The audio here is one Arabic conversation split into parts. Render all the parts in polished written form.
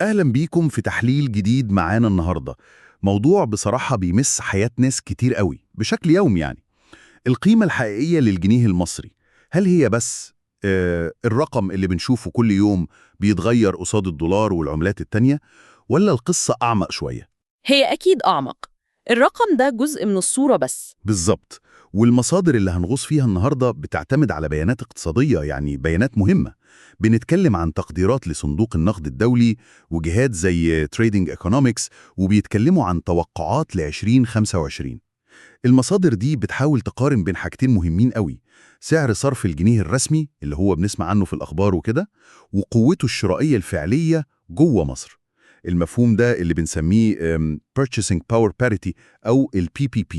أهلا بيكم في تحليل جديد معانا النهاردة. موضوع بصراحة بيمس حياة ناس كتير قوي بشكل يومي يعني. القيمة الحقيقية للجنيه المصري، هل هي بس الرقم اللي بنشوفه كل يوم بيتغير قصاد الدولار والعملات التانية، ولا القصة أعمق شوية؟ هي أكيد أعمق. الرقم ده جزء من الصورة بس. بالظبط. والمصادر اللي هنغوص فيها النهاردة بتعتمد على بيانات اقتصادية، يعني بيانات مهمة. بنتكلم عن تقديرات لصندوق النقد الدولي وجهات زي تريدينج ايكونومكس، وبيتكلموا عن توقعات ل 2025. المصادر دي بتحاول تقارن بين حاجتين مهمين قوي: سعر صرف الجنيه الرسمي اللي هو بنسمع عنه في الأخبار وكده، وقوته الشرائية الفعلية جوه مصر. المفهوم ده اللي بنسميه Purchasing Power Parity أو ال PPP.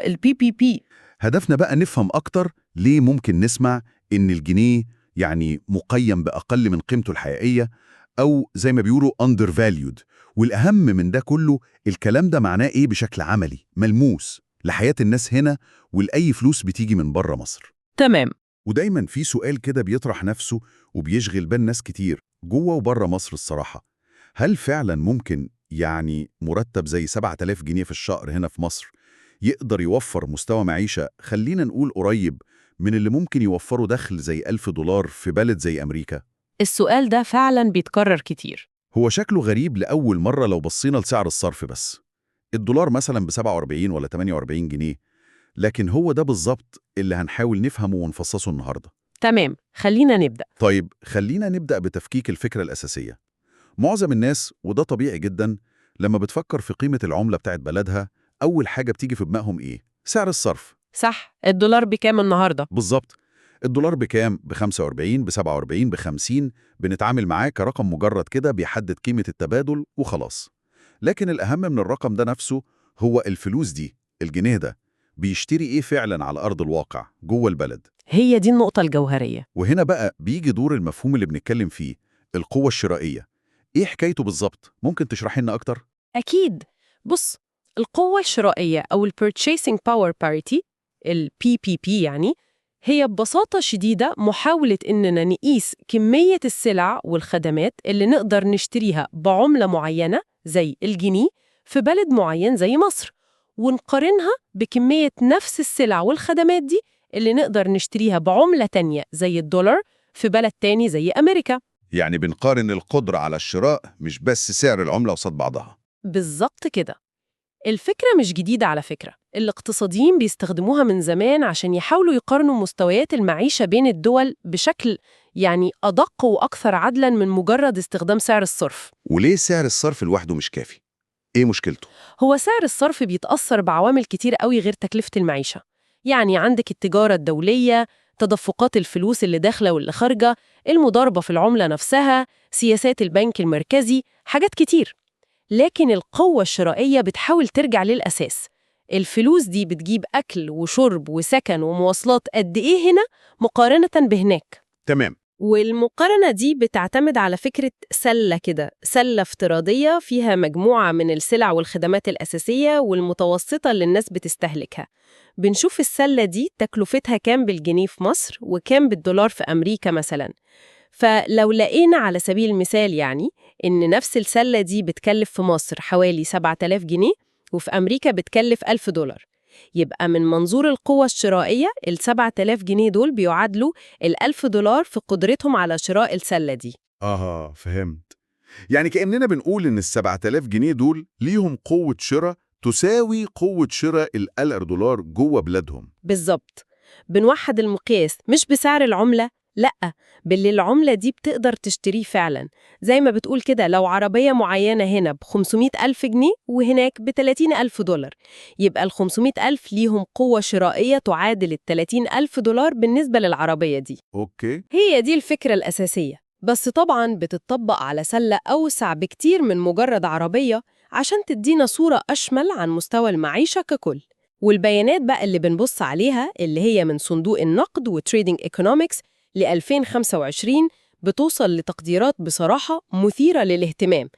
ال PPP. هدفنا بقى نفهم أكتر ليه ممكن نسمع إن الجنيه يعني مقيم بأقل من قيمته الحقيقية، أو زي ما بيقولوا undervalued. والأهم من ده كله، الكلام ده معناه إيه بشكل عملي ملموس لحياة الناس هنا ولأي فلوس بتيجي من بره مصر. تمام. ودايما في سؤال كده بيطرح نفسه وبيشغل بال ناس كتير جوه وبره مصر الصراحة: هل فعلا ممكن يعني مرتب زي 7000 جنيه في الشهر هنا في مصر يقدر يوفر مستوى معيشة، خلينا نقول قريب من اللي ممكن يوفره دخل زي 1000 دولار في بلد زي أمريكا؟ السؤال ده فعلا بيتكرر كتير. هو شكله غريب لأول مرة لو بصينا لسعر الصرف بس. الدولار مثلا ب 47 ولا 48 جنيه، لكن هو ده بالظبط اللي هنحاول نفهمه ونفصصه النهاردة. تمام، خلينا نبدأ. طيب خلينا نبدأ بتفكيك الفكرة الأساسية. معظم الناس، وده طبيعي جدا، لما بتفكر في قيمة العملة بتاعت بلدها، أول حاجة بتيجي في دماغهم إيه؟ سعر الصرف. صح، الدولار بكام النهاردة؟ بالظبط. الدولار بكام؟ ب 45، ب 47، ب 50. بنتعامل معاه كرقم مجرد كده بيحدد قيمة التبادل وخلاص. لكن الأهم من الرقم ده نفسه هو الفلوس دي، الجنيه ده بيشتري إيه فعلا على أرض الواقع جوه البلد. هي دي النقطة الجوهرية. وهنا بقى بيجي دور المفهوم اللي بنتكلم فيه: القوة الشرائية. إيه حكايته بالظبط؟ ممكن تشرحي لنا أكتر؟ أكيد. بص، القوة الشرائية أو ال Purchasing Power Parity، ال PPP يعني، هي ببساطة شديدة محاولة إننا نقيس كمية السلع والخدمات اللي نقدر نشتريها بعملة معينة زي الجنيه في بلد معين زي مصر، ونقارنها بكمية نفس السلع والخدمات دي اللي نقدر نشتريها بعملة تانية زي الدولار في بلد تاني زي أمريكا. يعني بنقارن القدرة على الشراء، مش بس سعر العملة قصاد بعضها. بالظبط كده. الفكرة مش جديدة على فكرة، الاقتصاديين بيستخدموها من زمان عشان يحاولوا يقارنوا مستويات المعيشة بين الدول بشكل يعني أدق وأكثر عدلاً من مجرد استخدام سعر الصرف. وليه سعر الصرف لوحده مش كافي؟ إيه مشكلته؟ هو سعر الصرف بيتأثر بعوامل كتير قوي غير تكلفة المعيشة. يعني عندك التجارة الدولية، تدفقات الفلوس اللي داخلة واللي خارجة، المضاربة في العملة نفسها، سياسات البنك المركزي، حاجات كتير. لكن القوة الشرائية بتحاول ترجع للأساس. الفلوس دي بتجيب أكل وشرب وسكن ومواصلات قد إيه هنا مقارنة بهناك. تمام. والمقارنة دي بتعتمد على فكرة سلة كده، سلة افتراضية فيها مجموعة من السلع والخدمات الأساسية والمتوسطة اللي الناس بتستهلكها. بنشوف السلة دي تكلفتها كام بالجنيه في مصر وكام بالدولار في أمريكا مثلاً. فلو لقينا على سبيل المثال يعني إن نفس السلة دي بتكلف في مصر حوالي 7000 جنيه وفي أمريكا بتكلف 1000 دولار، يبقى من منظور القوة الشرائية ال 7000 جنيه دول بيعادلوا ال 1000 دولار في قدرتهم على شراء السلة دي. فهمت. يعني كأننا بنقول إن ال 7000 جنيه دول ليهم قوة شراء تساوي قوة شراء $1000 جوه بلادهم. بالظبط. بنوحد المقياس مش بسعر العملة، لأ، باللي العملة دي بتقدر تشتريه فعلا. زي ما بتقول كده، لو عربية معينة هنا ب 500 ألف جنيه وهناك ب 30 ألف دولار، يبقى ال 500 ألف ليهم قوة شرائية تعادل ال 30 ألف دولار بالنسبة للعربية دي. أوكي. هي دي الفكرة الأساسية، بس طبعاً بتطبق على سلة أوسع بكتير من مجرد عربية عشان تدينا صورة أشمل عن مستوى المعيشة ككل. والبيانات بقى اللي بنبص عليها اللي هي من صندوق النقد وتريدينج ايكونومكس ل 2025 بتوصل لتقديرات بصراحة مثيرة للاهتمام.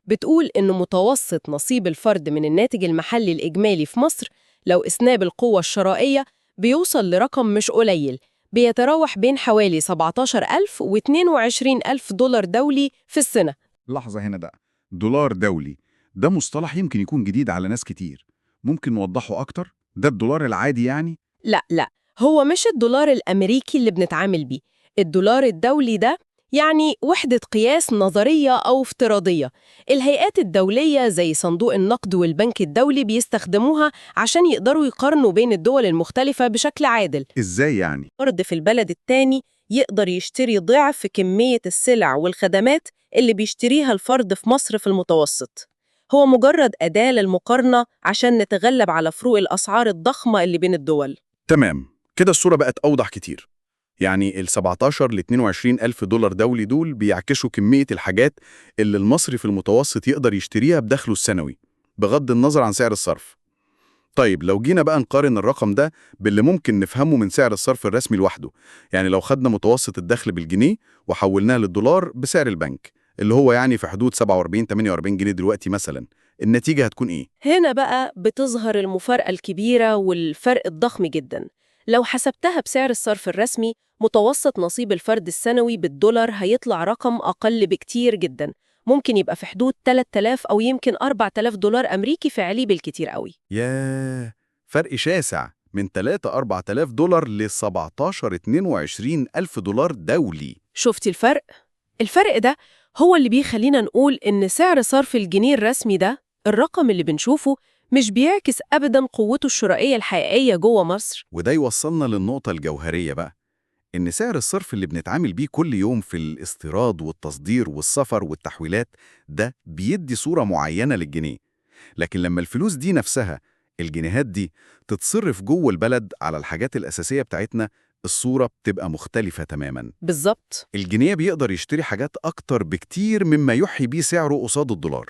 بتقول إن متوسط نصيب الفرد من الناتج المحلي الإجمالي في مصر لو قسناه بالقوة الشرائية بيوصل لرقم مش قليل، بيتراوح بين حوالي 17,000 و 22,000 دولار دولي في السنة. لحظة هنا ده، دولار دولي، ده مصطلح يمكن يكون جديد على ناس كتير. ممكن نوضحه أكتر؟ ده الدولار العادي يعني؟ لا لا، هو مش الدولار الأمريكي اللي بنتعامل بيه. الدولار الدولي ده يعني وحدة قياس نظرية أو افتراضية. الهيئات الدولية زي صندوق النقد والبنك الدولي بيستخدموها عشان يقدروا يقارنوا بين الدول المختلفة بشكل عادل. إزاي يعني؟ فرد في البلد التاني يقدر يشتري ضعف كمية السلع والخدمات اللي بيشتريها الفرد في مصر في المتوسط. هو مجرد أداة للمقارنة عشان نتغلب على فروق الأسعار الضخمة اللي بين الدول. تمام، كده الصورة بقت أوضح كتير. يعني ال 17 ل 22 ألف دولار دولي دول بيعكسوا كمية الحاجات اللي المصري في المتوسط يقدر يشتريها بدخله السنوي، بغض النظر عن سعر الصرف. طيب لو جينا بقى نقارن الرقم ده باللي ممكن نفهمه من سعر الصرف الرسمي لوحده، يعني لو خدنا متوسط الدخل بالجنيه وحولناه للدولار بسعر البنك اللي هو يعني في حدود 47-48 جنيه دلوقتي مثلا، النتيجة هتكون إيه؟ هنا بقى بتظهر المفارقة الكبيرة والفرق الضخم جدا. لو حسبتها بسعر الصرف الرسمي، متوسط نصيب الفرد السنوي بالدولار هيطلع رقم أقل بكتير جدا. ممكن يبقى في حدود 3000 أو يمكن 4000 دولار أمريكي فعلي بالكتير قوي. ياه، فرق شاسع من 3-4000 دولار ل 17-22 ألف دولار دولي. شفتي الفرق؟ الفرق ده هو اللي بيخلينا نقول إن سعر صرف الجنيه الرسمي ده، الرقم اللي بنشوفه، مش بيعكس أبداً قوته الشرائية الحقيقية جوه مصر. وده يوصلنا للنقطة الجوهرية بقى، إن سعر الصرف اللي بنتعامل بيه كل يوم في الاستيراد والتصدير والسفر والتحويلات ده بيدي صورة معينة للجنيه. لكن لما الفلوس دي نفسها، الجنيهات دي، تتصرف جوه البلد على الحاجات الأساسية بتاعتنا، الصورة بتبقى مختلفة تماماً. بالظبط. الجنيه بيقدر يشتري حاجات أكتر بكتير مما يحي بيه سعره قصاد الدولار.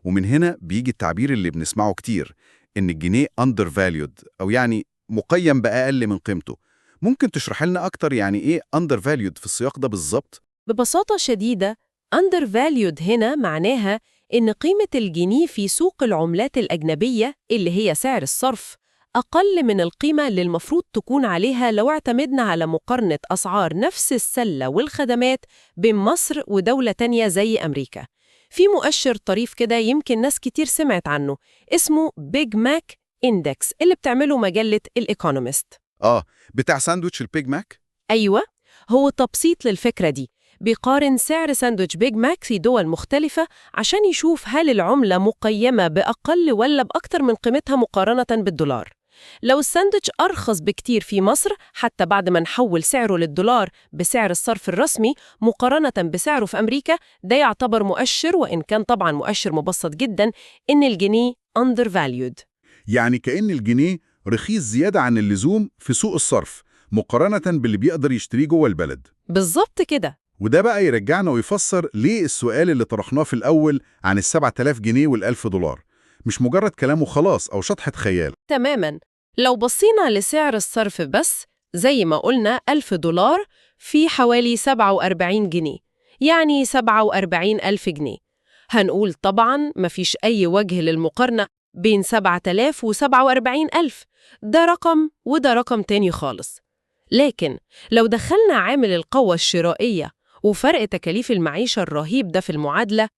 ومن هنا بيجي التعبير اللي بنسمعه كتير، إن الجنيه undervalued، أو يعني مقيم بأقل من قيمته. ممكن تشرح لنا أكتر يعني إيه undervalued في السياق ده بالظبط؟ ببساطة شديدة، undervalued هنا معناها إن قيمة الجنيه في سوق العملات الأجنبية اللي هي سعر الصرف أقل من القيمة اللي المفروض تكون عليها لو اعتمدنا على مقارنة أسعار نفس السلة والخدمات بين مصر ودولة تانية زي أمريكا. في مؤشر طريف كده يمكن ناس كتير سمعت عنه، اسمه بيج ماك إندكس، اللي بتعمله مجلة الإيكونومست. بتاع ساندويتش البيج ماك؟ أيوة، هو تبسيط للفكرة دي. بيقارن سعر ساندويتش بيج ماك في دول مختلفة عشان يشوف هل العملة مقيمة بأقل ولا بأكتر من قيمتها مقارنة بالدولار. لو الساندويتش أرخص بكتير في مصر، حتى بعد ما نحول سعره للدولار بسعر الصرف الرسمي مقارنة بسعره في أمريكا، ده يعتبر مؤشر، وإن كان طبعا مؤشر مبسط جدا، إن الجنيه undervalued. يعني كأن الجنيه رخيص زيادة عن اللزوم في سوق الصرف مقارنة باللي بيقدر يشتريه جوه البلد. بالظبط كده. وده بقى يرجعنا ويفسر ليه السؤال اللي طرحناه في الأول عن ال7000 جنيه وال1000 دولار مش مجرد كلام وخلاص أو شطحة خيال. تماماً. لو بصينا لسعر الصرف بس، زي ما قلنا 1000 دولار في حوالي 47 جنيه، يعني 47 ألف جنيه. هنقول طبعاً مفيش أي وجه للمقارنة بين 7000 و 47 ألف، ده رقم وده رقم تاني خالص. لكن لو دخلنا عامل القوة الشرائية وفرق تكاليف المعيشة الرهيب ده في المعادلة،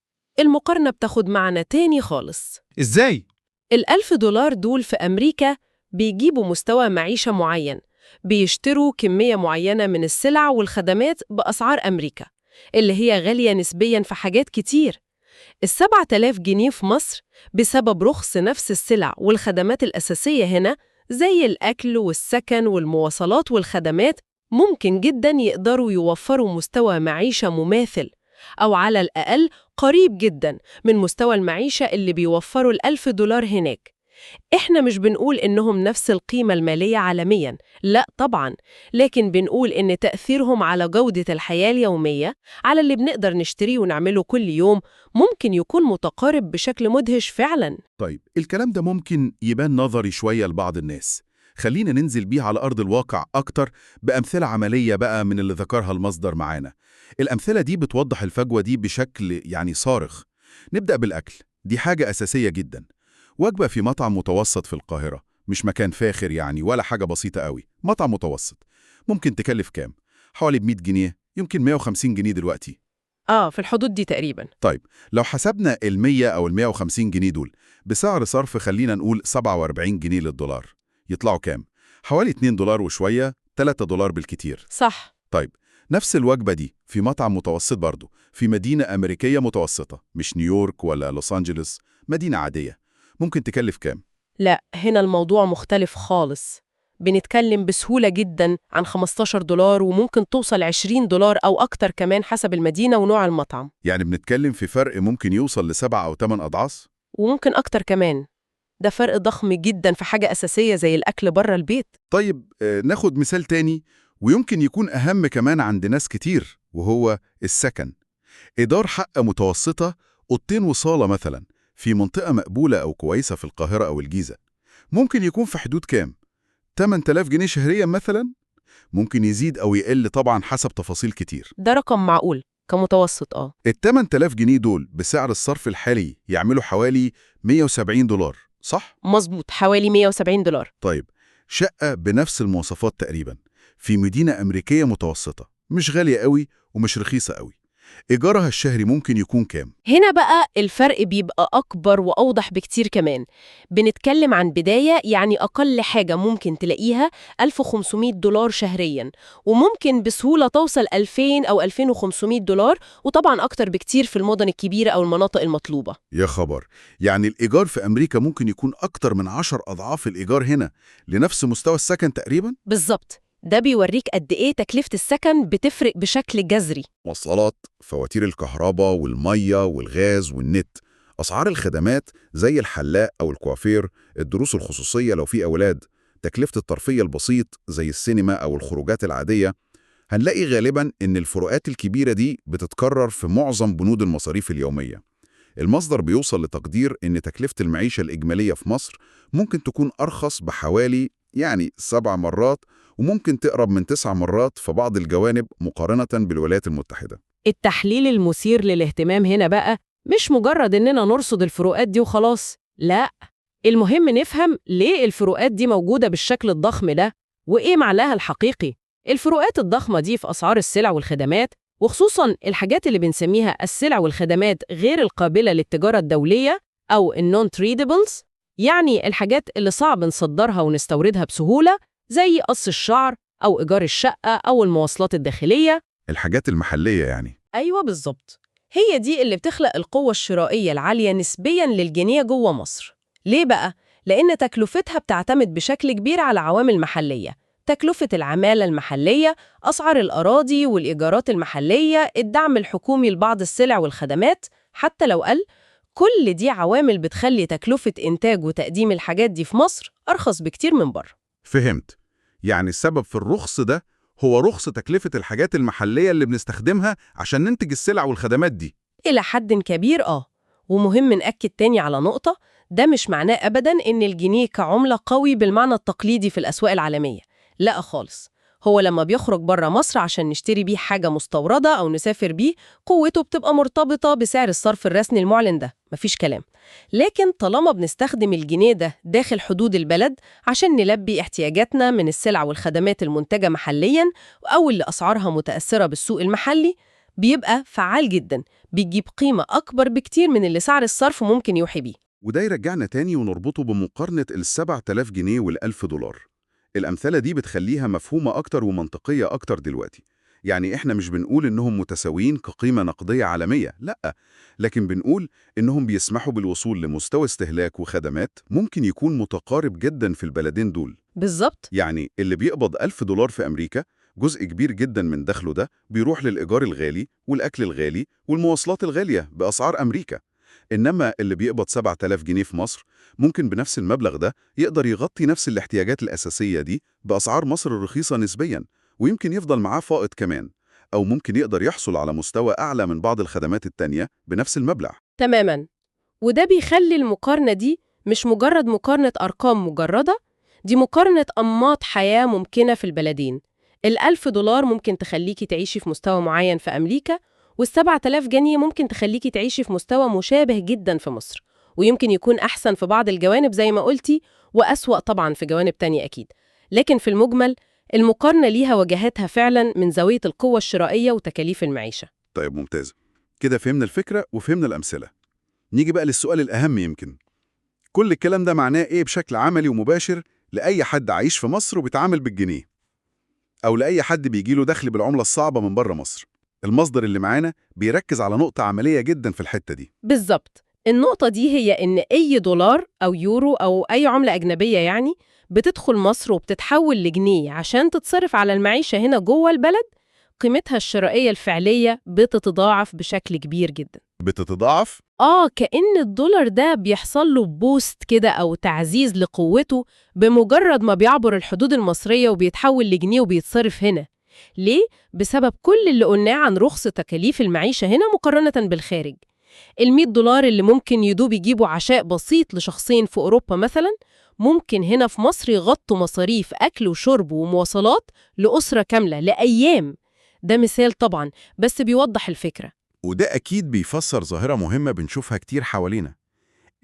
المقارنة بتاخد معنى تاني خالص. إزاي؟ ال1000 دولار دول في أمريكا بيجيبوا مستوى معيشة معين، بيشتروا كمية معينة من السلع والخدمات بأسعار أمريكا اللي هي غالية نسبياً في حاجات كتير. ال7000 جنيه في مصر بسبب رخص نفس السلع والخدمات الأساسية هنا، زي الأكل والسكن والمواصلات والخدمات، ممكن جداً يقدروا يوفروا مستوى معيشة مماثل، أو على الأقل قريب جداً من مستوى المعيشة اللي بيوفروا ال1000 دولار هناك. إحنا مش بنقول إنهم نفس القيمة المالية عالمياً، لا طبعاً، لكن بنقول إن تأثيرهم على جودة الحياة اليومية، على اللي بنقدر نشتريه ونعمله كل يوم، ممكن يكون متقارب بشكل مدهش فعلاً. طيب الكلام ده ممكن يبان نظري شوية لبعض الناس. خلينا ننزل بيه على أرض الواقع أكتر بأمثلة عملية بقى من اللي ذكرها المصدر معانا. الأمثلة دي بتوضح الفجوة دي بشكل يعني صارخ. نبدأ بالأكل، دي حاجة أساسية جدا. وجبة في مطعم متوسط في القاهرة، مش مكان فاخر يعني ولا حاجة بسيطة قوي، مطعم متوسط، ممكن تكلف كام؟ حوالي ب100 جنيه، يمكن 150 جنيه دلوقتي. في الحدود دي تقريبا. طيب لو حسبنا ال100 أو ال150 جنيه دول بسعر صرف خلينا نقول 47 جنيه للدولار، يطلعوا كام؟ حوالي 2 دولار وشوية، 3 دولار بالكتير. صح. طيب نفس الوجبة دي في مطعم متوسط برضه في مدينة أمريكية متوسطة، مش نيويورك ولا لوس أنجلوس، مدينة عادية، ممكن تكلف كام؟ لا، هنا الموضوع مختلف خالص. بنتكلم بسهولة جدا عن 15 دولار وممكن توصل 20 دولار أو أكتر كمان حسب المدينة ونوع المطعم. يعني بنتكلم في فرق ممكن يوصل ل7 أو 8 أضعاف؟ وممكن أكتر كمان. ده فرق ضخم جدا في حاجة أساسية زي الأكل بره البيت. طيب ناخد مثال تاني ويمكن يكون أهم كمان عند ناس كتير، وهو السكن. إيجار شقة متوسطة، أوضتين وصالة مثلا، في منطقة مقبولة أو كويسة في القاهرة أو الجيزة، ممكن يكون في حدود كام؟ 8000 جنيه شهريا مثلا؟ ممكن يزيد أو يقل طبعا حسب تفاصيل كتير. ده رقم معقول كمتوسط. ال 8000 جنيه دول بسعر الصرف الحالي يعملوا حوالي 170 دولار، صح؟ مظبوط، حوالي 170 دولار. طيب شقة بنفس المواصفات تقريبا في مدينة أمريكية متوسطة، مش غالية قوي ومش رخيصة قوي، إيجارها الشهري ممكن يكون كام؟ هنا بقى الفرق بيبقى أكبر وأوضح بكتير كمان. بنتكلم عن بداية، يعني أقل حاجة ممكن تلاقيها 1500 دولار شهرياً، وممكن بسهولة توصل 2000 أو 2500 دولار، وطبعاً أكتر بكتير في المدن الكبيرة أو المناطق المطلوبة. يا خبر، يعني الإيجار في أمريكا ممكن يكون أكتر من 10 أضعاف الإيجار هنا لنفس مستوى السكن تقريبا؟ بالظبط. ده بيوريك قد إيه تكلفة السكن بتفرق بشكل جذري. مواصلات، فواتير الكهرباء والمية والغاز والنت، أسعار الخدمات زي الحلاق أو الكوافير، الدروس الخصوصية لو في أولاد، تكلفة الترفيه البسيط زي السينما أو الخروجات العادية. هنلاقي غالباً إن الفروقات الكبيرة دي بتتكرر في معظم بنود المصاريف اليومية. المصدر بيوصل لتقدير إن تكلفة المعيشة الإجمالية في مصر ممكن تكون أرخص بحوالي 7 مرات، وممكن تقرب من 9 مرات في بعض الجوانب مقارنة بالولايات المتحدة. التحليل المثير للاهتمام هنا بقى مش مجرد إننا نرصد الفروقات دي وخلاص، لا، المهم نفهم ليه الفروقات دي موجودة بالشكل الضخم ده وإيه معناها الحقيقي. الفروقات الضخمة دي في أسعار السلع والخدمات، وخصوصاً الحاجات اللي بنسميها السلع والخدمات غير القابلة للتجارة الدولية أو النون-تريدبلز، يعني الحاجات اللي صعب نصدرها ونستوردها بسهولة، زي قص الشعر أو إيجار الشقة أو المواصلات الداخلية. الحاجات المحلية يعني. أيوة بالظبط، هي دي اللي بتخلق القوة الشرائية العالية نسبياً للجنيه جوه مصر. ليه بقى؟ لأن تكلفتها بتعتمد بشكل كبير على عوامل محلية، تكلفة العمالة المحلية، أسعار الأراضي والإيجارات المحلية، الدعم الحكومي لبعض السلع والخدمات حتى لو قل. كل دي عوامل بتخلي تكلفة إنتاج وتقديم الحاجات دي في مصر أرخص بكتير من بره. فهمت. يعني السبب في الرخص ده هو رخص تكلفة الحاجات المحلية اللي بنستخدمها عشان ننتج السلع والخدمات دي. إلى حد كبير ومهم نأكد تاني على نقطة، ده مش معناه أبداً إن الجنيه كعملة قوي بالمعنى التقليدي في الأسواق العالمية. لا خالص، هو لما بيخرج بره مصر عشان نشتري بيه حاجة مستوردة أو نسافر بيه، قوته بتبقى مرتبطة بسعر الصرف الرسمي المعلن، ده مفيش كلام. لكن طالما بنستخدم الجنيه ده داخل حدود البلد عشان نلبي احتياجاتنا من السلع والخدمات المنتجة محلياً أو اللي أسعارها متأثرة بالسوق المحلي، بيبقى فعال جداً، بيجيب قيمة أكبر بكتير من اللي سعر الصرف ممكن يوحي بيه. وده يرجعنا تاني ونربطه بمقارنة ال7000 جنيه وال1000 دولار. الأمثلة دي بتخليها مفهومة أكتر ومنطقية أكتر دلوقتي. يعني إحنا مش بنقول إنهم متساويين كقيمة نقدية عالمية، لأ، لكن بنقول إنهم بيسمحوا بالوصول لمستوى استهلاك وخدمات ممكن يكون متقارب جدا في البلدين دول. بالظبط. يعني اللي بيقبض 1000 دولار في أمريكا، جزء كبير جدا من دخله ده بيروح للإيجار الغالي والأكل الغالي والمواصلات الغالية بأسعار أمريكا. إنما اللي بيقبض 7000 جنيه في مصر ممكن بنفس المبلغ ده يقدر يغطي نفس الاحتياجات الأساسية دي بأسعار مصر الرخيصة نسبياً، ويمكن يفضل معاه فائض كمان، أو ممكن يقدر يحصل على مستوى أعلى من بعض الخدمات التانية بنفس المبلغ. تماماً. وده بيخلي المقارنة دي مش مجرد مقارنة أرقام مجردة، دي مقارنة أنماط حياة ممكنة في البلدين. 1000 دولار ممكن تخليكي تعيشي في مستوى معين في أمريكا، وال7000 جنيه ممكن تخليكي تعيشي في مستوى مشابه جدا في مصر، ويمكن يكون أحسن في بعض الجوانب زي ما قلتي، وأسوأ طبعا في جوانب تانية أكيد. لكن في المجمل المقارنة ليها وجهاتها فعلا من زاوية القوة الشرائية وتكاليف المعيشة. طيب ممتاز. كده فهمنا الفكرة وفهمنا الأمثلة. نيجي بقى للسؤال الأهم يمكن. كل الكلام ده معناه إيه بشكل عملي ومباشر لأي حد عايش في مصر وبيتعامل بالجنيه، أو لأي حد بيجيله دخل بالعملة الصعبة من بره مصر؟ المصدر اللي معانا بيركز على نقطة عملية جدا في الحتة دي. بالظبط. النقطة دي هي إن أي دولار أو يورو أو أي عملة أجنبية يعني بتدخل مصر وبتتحول لجنيه عشان تتصرف على المعيشة هنا جوه البلد، قيمتها الشرائية الفعلية بتتضاعف بشكل كبير جدا. بتتضاعف؟ كأن الدولار ده بيحصل له بوست كده أو تعزيز لقوته بمجرد ما بيعبر الحدود المصرية وبيتحول لجنيه وبيتصرف هنا. ليه؟ بسبب كل اللي قلناه عن رخص تكاليف المعيشة هنا مقارنة بالخارج. $100 اللي ممكن يدوب يجيبوا عشاء بسيط لشخصين في أوروبا مثلا، ممكن هنا في مصر يغطوا مصاريف أكل وشرب ومواصلات لأسرة كاملة لأيام. ده مثال طبعا، بس بيوضح الفكرة. وده أكيد بيفسر ظاهرة مهمة بنشوفها كتير حوالينا.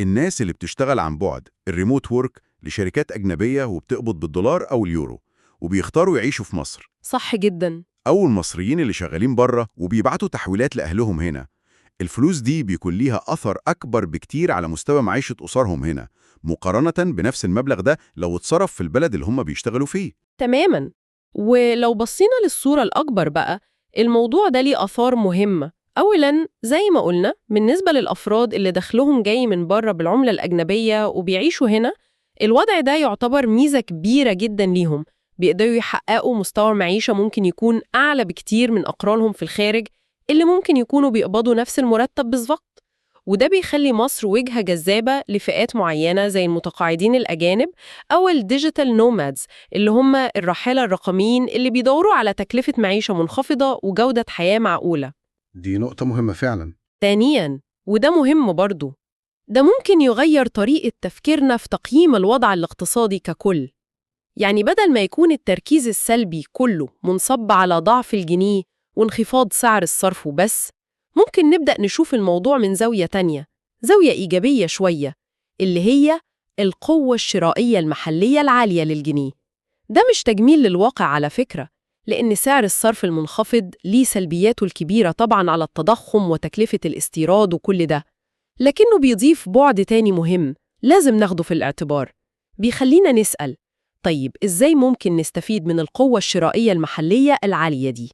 الناس اللي بتشتغل عن بعد، الريموت وورك، لشركات أجنبية وبتقبض بالدولار أو اليورو، وبيختاروا يعيشوا في مصر. صح جدا. أو المصريين اللي شغالين بره وبيبعتوا تحويلات لأهلهم هنا. الفلوس دي بيكون ليها أثر أكبر بكتير على مستوى معيشة أسرهم هنا، مقارنة بنفس المبلغ ده لو اتصرف في البلد اللي هم بيشتغلوا فيه. تماما. ولو بصينا للصورة الأكبر بقى، الموضوع ده ليه آثار مهمة. أولاً زي ما قلنا، بالنسبة للأفراد اللي دخلهم جاي من بره بالعملة الأجنبية وبيعيشوا هنا، الوضع ده يعتبر ميزة كبيرة جداً ليهم. بيقدروا يحققوا مستوى معيشة ممكن يكون أعلى بكتير من أقرانهم في الخارج اللي ممكن يكونوا بيقبضوا نفس المرتب بالظبط. وده بيخلي مصر وجهة جذابة لفئات معينة زي المتقاعدين الأجانب أو الديجيتال نومادز، اللي هم الرحالة الرقميين اللي بيدوروا على تكلفة معيشة منخفضة وجودة حياة معقولة. دي نقطة مهمة فعلا. ثانياً، وده مهم برضو، ده ممكن يغير طريقة تفكيرنا في تقييم الوضع الاقتصادي ككل. يعني بدل ما يكون التركيز السلبي كله منصب على ضعف الجنيه وانخفاض سعر الصرف وبس، ممكن نبدأ نشوف الموضوع من زاوية تانية، زاوية إيجابية شوية، اللي هي القوة الشرائية المحلية العالية للجنيه. ده مش تجميل للواقع على فكرة، لأن سعر الصرف المنخفض ليه سلبياته الكبيرة طبعاً على التضخم وتكلفة الاستيراد وكل ده، لكنه بيضيف بعد تاني مهم لازم ناخده في الاعتبار. بيخلينا نسأل، طيب إزاي ممكن نستفيد من القوة الشرائية المحلية العالية دي؟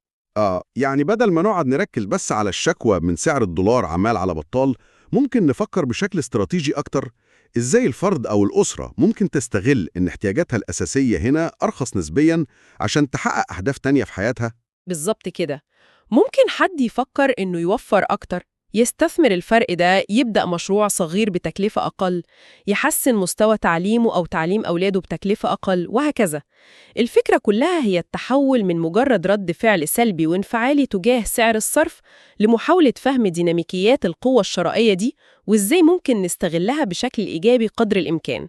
يعني بدل ما نقعد نركز بس على الشكوى من سعر الدولار عمال على بطال، ممكن نفكر بشكل استراتيجي أكتر. إزاي الفرد أو الأسرة ممكن تستغل إن احتياجاتها الأساسية هنا أرخص نسبياً عشان تحقق أهداف تانية في حياتها؟ بالظبط كده. ممكن حد يفكر إنه يوفر أكتر، يستثمر الفرق ده، يبدأ مشروع صغير بتكلفة أقل، يحسن مستوى تعليمه أو تعليم أولاده بتكلفة أقل، وهكذا. الفكرة كلها هي التحول من مجرد رد فعل سلبي وانفعالي تجاه سعر الصرف لمحاولة فهم ديناميكيات القوة الشرائية دي وإزاي ممكن نستغلها بشكل إيجابي قدر الإمكان.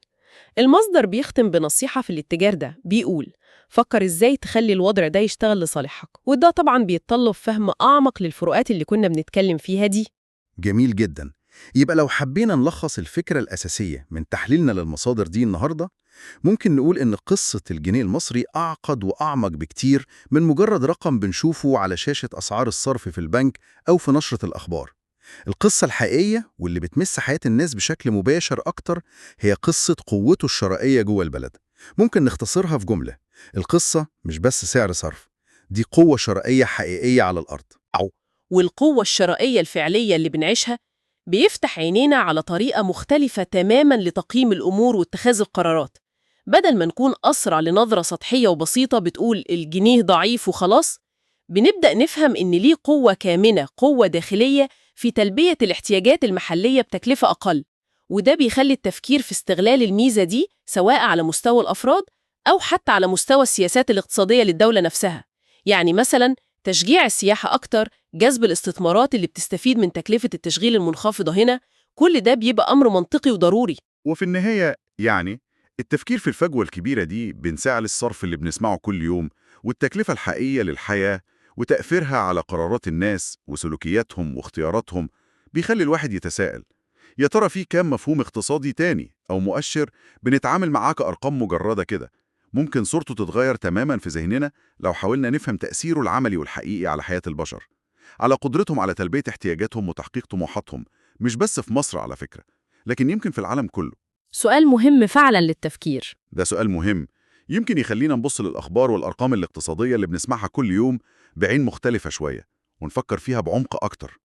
المصدر بيختم بنصيحة في الاتجاه ده، بيقول فكر إزاي تخلي الوضع ده يشتغل لصالحك، وده طبعاً بيتطلب فهم أعمق للفروقات اللي كنا بنتكلم فيها دي. جميل جدا. يبقى لو حبينا نلخص الفكرة الأساسية من تحليلنا للمصادر دي النهاردة، ممكن نقول إن قصة الجنيه المصري أعقد وأعمق بكتير من مجرد رقم بنشوفه على شاشة أسعار الصرف في البنك أو في نشرة الأخبار. القصة الحقيقية واللي بتمس حياة الناس بشكل مباشر أكتر هي قصة قوته الشرائية جوه البلد. ممكن نختصرها في جملة: القصة مش بس سعر صرف، دي قوة شرائية حقيقية على الأرض. والقوة الشرائية الفعلية اللي بنعيشها بيفتح عينينا على طريقة مختلفة تماماً لتقييم الأمور واتخاذ القرارات. بدل ما نكون أسرع لنظرة سطحية وبسيطة بتقول الجنيه ضعيف وخلاص، بنبدأ نفهم إن ليه قوة كامنة، قوة داخلية في تلبية الاحتياجات المحلية بتكلفة أقل. وده بيخلي التفكير في استغلال الميزة دي سواء على مستوى الأفراد أو حتى على مستوى السياسات الاقتصادية للدولة نفسها. يعني مثلاً تشجيع السياحة أكتر، جذب الاستثمارات اللي بتستفيد من تكلفة التشغيل المنخفضة هنا، كل ده بيبقى أمر منطقي وضروري. وفي النهاية يعني التفكير في الفجوة الكبيرة دي بين سعر الصرف اللي بنسمعه كل يوم والتكلفة الحقيقية للحياة وتأثيرها على قرارات الناس وسلوكياتهم واختياراتهم بيخلي الواحد يتساءل: يا ترى في كام مفهوم اقتصادي تاني أو مؤشر بنتعامل معاه كأرقام مجردة كده ممكن صورته تتغير تماماً في ذهننا لو حاولنا نفهم تأثيره العملي والحقيقي على حياة البشر؟ على قدرتهم على تلبية احتياجاتهم وتحقيق طموحاتهم، مش بس في مصر على فكرة، لكن يمكن في العالم كله. سؤال مهم فعلا للتفكير. ده سؤال مهم، يمكن يخلينا نبص للأخبار والأرقام الاقتصادية اللي بنسمعها كل يوم بعين مختلفة شوية، ونفكر فيها بعمق أكتر.